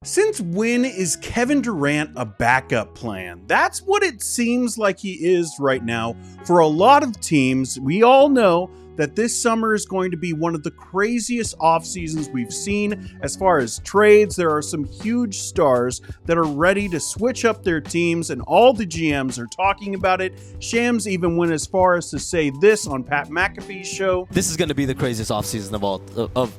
Since when is Kevin Durant a backup plan? That's what it seems like he is right now for a lot of teams. We all know that this summer is going to be one of the craziest off seasons we've seen as far as trades. There are some huge stars that are ready to switch up their teams, and all the GMs are talking about it. Shams even went as far as to say this on Pat McAfee's show. This is going to be the craziest offseason of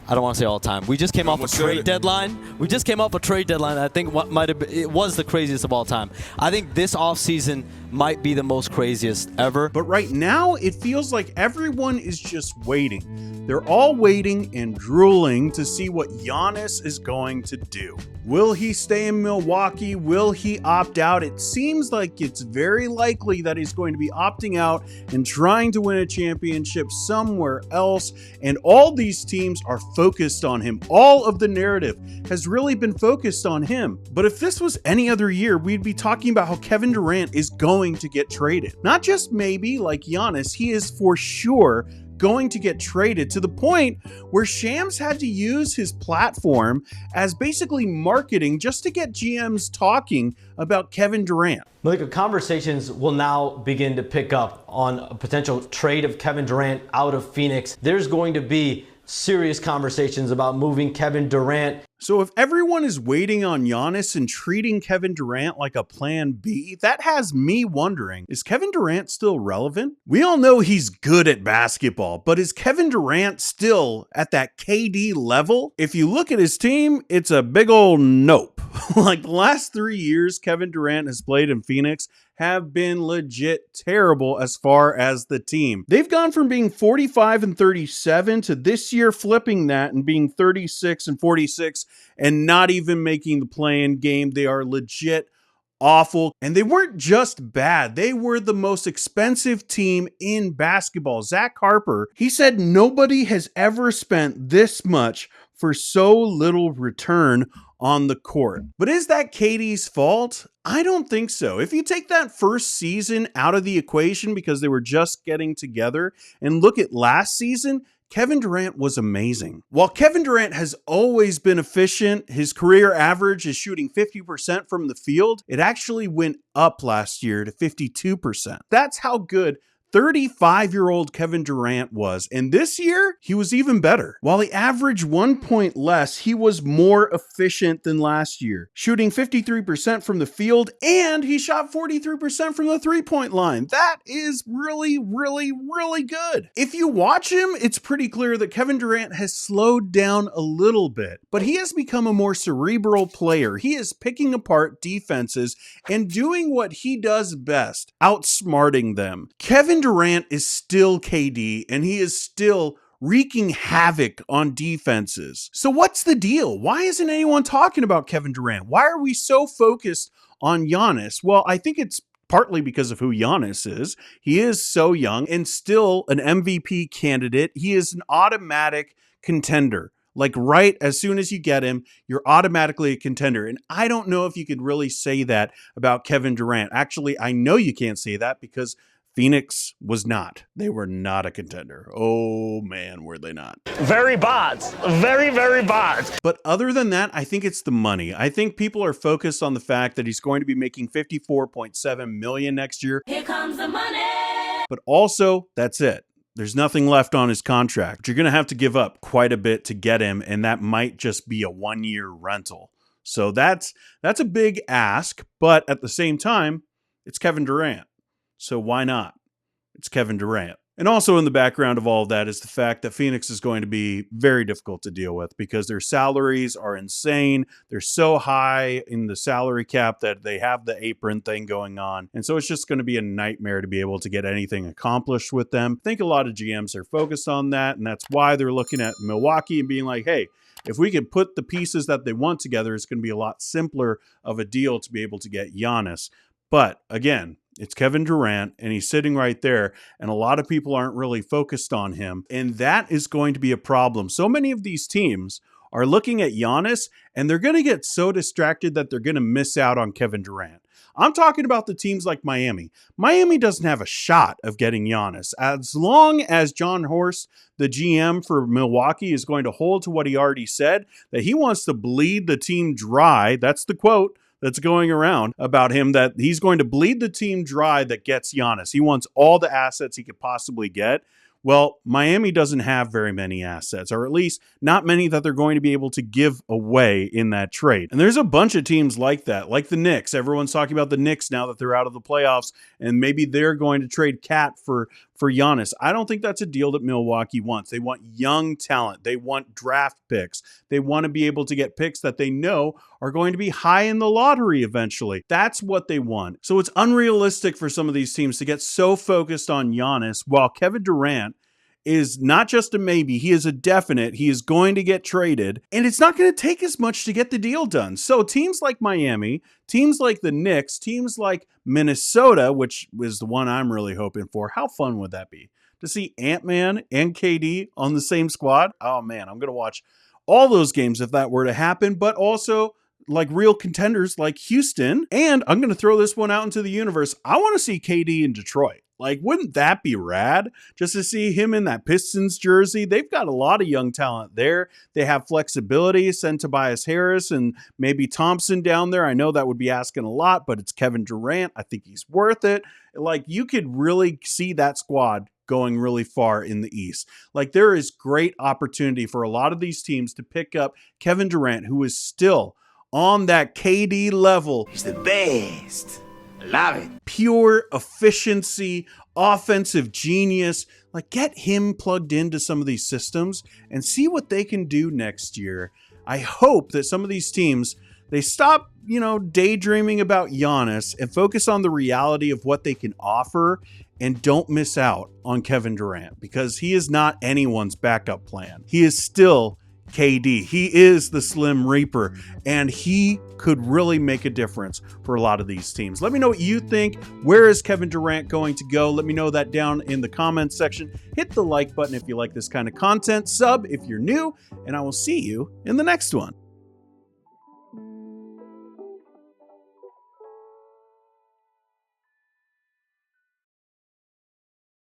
I don't want to say all time. We just came off a trade deadline. I think it was the craziest of all time. I think this offseason might be the most craziest ever. But right now, it feels like everyone is just waiting. They're all waiting and drooling to see what Giannis is going to do. Will he stay in Milwaukee? Will he opt out? It seems like it's very likely that he's going to be opting out and trying to win a championship somewhere else. And all these teams are focused on him. All of the narrative has really been focused on him. But if this was any other year, we'd be talking about how Kevin Durant is going to get traded. Not just maybe like Giannis, he is for sure going to get traded, to the point where Shams had to use his platform as basically marketing just to get GMs talking about Kevin Durant. Malika, conversations will now begin to pick up on a potential trade of Kevin Durant out of Phoenix. There's going to be serious conversations about moving Kevin Durant. So if everyone is waiting on Giannis and treating Kevin Durant like a plan B, that has me wondering, is Kevin Durant still relevant? We all know he's good at basketball, but is Kevin Durant still at that KD level? If you look at his team, it's a big old nope. Like the last 3 years Kevin Durant has played in Phoenix have been legit terrible as far as the team. They've gone from being 45 and 37 to this year flipping that and being 36 and 46 and not even making the play-in game. They are legit awful. And they weren't just bad. They were the most expensive team in basketball. Zach Harper, he said nobody has ever spent this much for so little return on the court. But is that KD's fault? I don't think so. If you take that first season out of the equation because they were just getting together and look at last season, Kevin Durant was amazing. While Kevin Durant has always been efficient, his career average is shooting 50% from the field. It actually went up last year to 52%. That's how good 35-year-old Kevin Durant was. And this year, he was even better. While he averaged 1 point less, he was more efficient than last year, shooting 53% from the field, and he shot 43% from the three-point line. That is really, really, really good. If you watch him, it's pretty clear that Kevin Durant has slowed down a little bit, but he has become a more cerebral player. He is picking apart defenses and doing what he does best, outsmarting them. Kevin Durant is still KD, and he is still wreaking havoc on defenses. So what's the deal? Why isn't anyone talking about Kevin Durant? Why are we so focused on Giannis? Well, I think it's partly because of who Giannis is. He is so young and still an MVP candidate. He is an automatic contender. Like right as soon as you get him, you're automatically a contender. And I don't know if you could really say that about Kevin Durant. Actually, I know you can't say that because Phoenix was not. They were not a contender. Oh man, were they not. Very bad. Very, very bad. But other than that, I think it's the money. I think people are focused on the fact that he's going to be making $54.7 million next year. Here comes the money. But also, that's it. There's nothing left on his contract. You're going to have to give up quite a bit to get him, and that might just be a one-year rental. So that's a big ask, but at the same time, it's Kevin Durant. So why not? It's Kevin Durant. And also in the background of all of that is the fact that Phoenix is going to be very difficult to deal with because their salaries are insane. They're so high in the salary cap that they have the apron thing going on. And so it's just going to be a nightmare to be able to get anything accomplished with them. I think a lot of GMs are focused on that, and that's why they're looking at Milwaukee and being like, hey, if we could put the pieces that they want together, it's going to be a lot simpler of a deal to be able to get Giannis. But again, it's Kevin Durant, and he's sitting right there, and a lot of people aren't really focused on him, and that is going to be a problem. So many of these teams are looking at Giannis, and they're going to get so distracted that they're going to miss out on Kevin Durant. I'm talking about the teams like Miami. Miami doesn't have a shot of getting Giannis. As long as John Horst, the GM for Milwaukee, is going to hold to what he already said, that he wants to bleed the team dry. That's the quote that's going around about him, that he's going to bleed the team dry that gets Giannis. He wants all the assets he could possibly get. Well, Miami doesn't have very many assets, or at least not many that they're going to be able to give away in that trade. And there's a bunch of teams like that, like the Knicks. Everyone's talking about the Knicks now that they're out of the playoffs, and maybe they're going to trade Cat for Giannis. I don't think that's a deal that Milwaukee wants. They want young talent. They want draft picks. They want to be able to get picks that they know are going to be high in the lottery eventually. That's what they want. So it's unrealistic for some of these teams to get so focused on Giannis, while Kevin Durant is not just a maybe, he is a definite. He is going to get traded, and it's not going to take as much to get the deal done. So teams like Miami, teams like the Knicks, teams like Minnesota, which is the one I'm really hoping for. How fun would that be to see Ant-Man and KD on the same squad? Oh man, I'm going to watch all those games if that were to happen, but also like real contenders like Houston. And I'm going to throw this one out into the universe. I want to see KD in Detroit. Like, wouldn't that be rad? Just to see him in that Pistons jersey. They've got a lot of young talent there. They have flexibility. Send Tobias Harris and maybe Thompson down there. I know that would be asking a lot, but it's Kevin Durant. I think he's worth it. Like, you could really see that squad going really far in the East. Like, there is great opportunity for a lot of these teams to pick up Kevin Durant, who is still on that KD level. He's the best. Love it. Pure efficiency, offensive genius. Like, get him plugged into some of these systems and see what they can do next year. I hope that some of these teams, they stop, daydreaming about Giannis and focus on the reality of what they can offer, and don't miss out on Kevin Durant, because he is not anyone's backup plan. He is still KD. He is the Slim Reaper, and he could really make a difference for a lot of these teams. Let me know what you think. Where is Kevin Durant going to go? Let me know that down in the comments section. Hit the like button if you like this kind of content. Sub if you're new, and I will see you in the next one.